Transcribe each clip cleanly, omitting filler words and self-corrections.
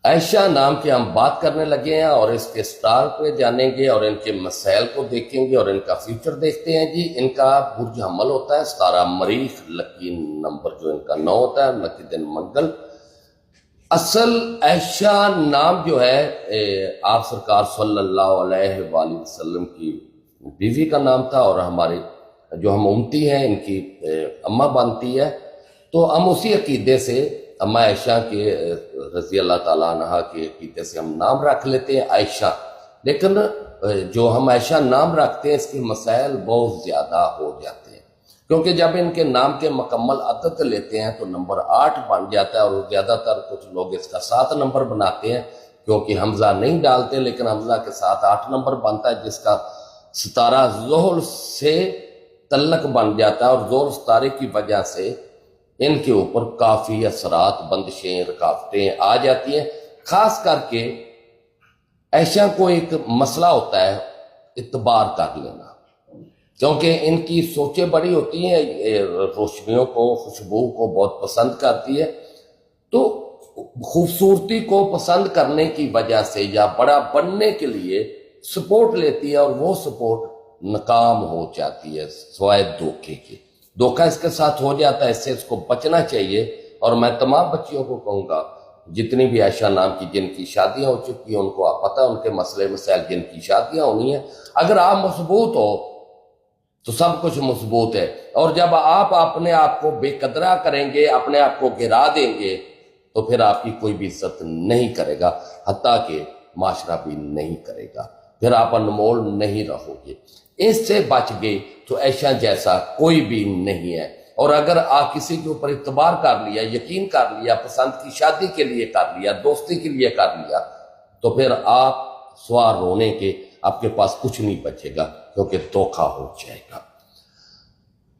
عائشہ نام کی ہم بات کرنے لگے ہیں اور اس کے سٹار پہ جانیں گے اور ان کے مسائل کو دیکھیں گے اور ان کا فیوچر دیکھتے ہیں جی۔ ان کا برج حمل ہوتا ہے 17 مریخ، لکی نمبر جو ان کا 9 ہوتا ہے، لکی دن منگل۔ اصل عائشہ نام جو ہے آپ سرکار صلی اللہ علیہ وآلہ وسلم کی بیوی کا نام تھا، اور ہمارے جو ہم امتی ہیں ان کی اماں بنتی ہے، تو ہم اسی عقیدے سے اماں عائشہ کے رضی اللہ تعالیٰ عنہ کے عقیدے سے ہم نام رکھ لیتے ہیں عائشہ۔ لیکن جو ہم عائشہ نام رکھتے ہیں اس کے مسائل بہت زیادہ ہو جاتے ہیں، کیونکہ جب ان کے نام کے مکمل عدد لیتے ہیں تو نمبر 8 بن جاتا ہے، اور زیادہ تر کچھ لوگ اس کا 7 نمبر بناتے ہیں کیونکہ حمزہ نہیں ڈالتے، لیکن حمزہ کے ساتھ 8 نمبر بنتا ہے، جس کا ستارہ ظہر سے تعلق بن جاتا ہے، اور ظہر ستارے کی وجہ سے ان کے اوپر کافی اثرات، بندشیں، رکاوٹیں آ جاتی ہیں۔ خاص کر کے عائشہ کو ایک مسئلہ ہوتا ہے اعتبار کر لینا، کیونکہ ان کی سوچیں بڑی ہوتی ہیں، روشنیوں کو، خوشبو کو بہت پسند کرتی ہے، تو خوبصورتی کو پسند کرنے کی وجہ سے یا بڑا بننے کے لیے سپورٹ لیتی ہے، اور وہ سپورٹ ناکام ہو جاتی ہے سوائے دھوکے کے۔ دھوکہ اس کے ساتھ ہو جاتا ہے، اس سے اس کو بچنا چاہیے۔ اور میں تمام بچیوں کو کہوں گا جتنی بھی عائشہ نام کی جن کی شادیاں ہو چکی ہیں، ان کو آپ پتہ ان کے مسئلے مسائل، جن کی شادیاں ہونی ہیں، اگر آپ مضبوط ہو تو سب کچھ مضبوط ہے، اور جب آپ اپنے آپ کو بے قدرہ کریں گے، اپنے آپ کو گرا دیں گے، تو پھر آپ کی کوئی بھی عزت نہیں کرے گا، حتیٰ کہ معاشرہ بھی نہیں کرے گا، پھر آپ انمول نہیں رہو گے۔ اس سے بچ گئے تو عائشہ جیسا کوئی بھی نہیں ہے۔ اور اگر آپ کسی کے اوپر اعتبار کر لیا، یقین کر لیا، پسند کی شادی کے لیے کر لیا، دوستی کے لیے کر لیا، تو پھر آپ سوار رونے کے آپ کے پاس کچھ نہیں بچے گا، کیونکہ دھوکہ ہو جائے گا۔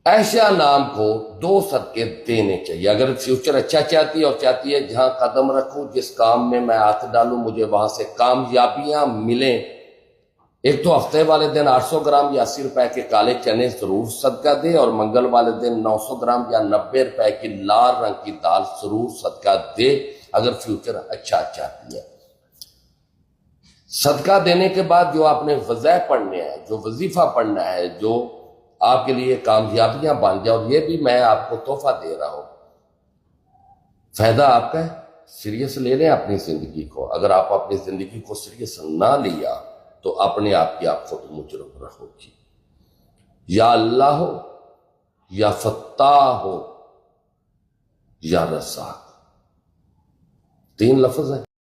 عائشہ نام کو 2 صدقے دینے چاہیے اگر فیوچر اچھا چاہتی ہے، اور چاہتی ہے جہاں قدم رکھوں، جس کام میں میں ہاتھ ڈالوں، مجھے وہاں سے کامیابیاں ملیں۔ ایک تو ہفتے والے دن 800 گرام یا 80 روپے کے کالے چنے ضرور صدقہ دے، اور منگل والے دن 900 گرام یا 90 روپے کی لال رنگ کی دال ضرور صدقہ دے اگر فیوچر اچھا چاہتی ہے۔ صدقہ دینے کے بعد جو آپ نے وظائف پڑھنے ہیں، جو وظیفہ پڑھنا ہے، جو آپ کے لیے کامیابیاں بن جائے، اور یہ بھی میں آپ کو تحفہ دے رہا ہوں، فائدہ آپ کا ہے، سیریس لے لیں اپنی زندگی کو۔ اگر آپ اپنی زندگی کو سیریس نہ لیا تو اپنے آپ کی آپ خود مجرم رہو گی۔ یا اللہ ہو، یا فتاح ہو، یا رزاق، 3 لفظ ہیں۔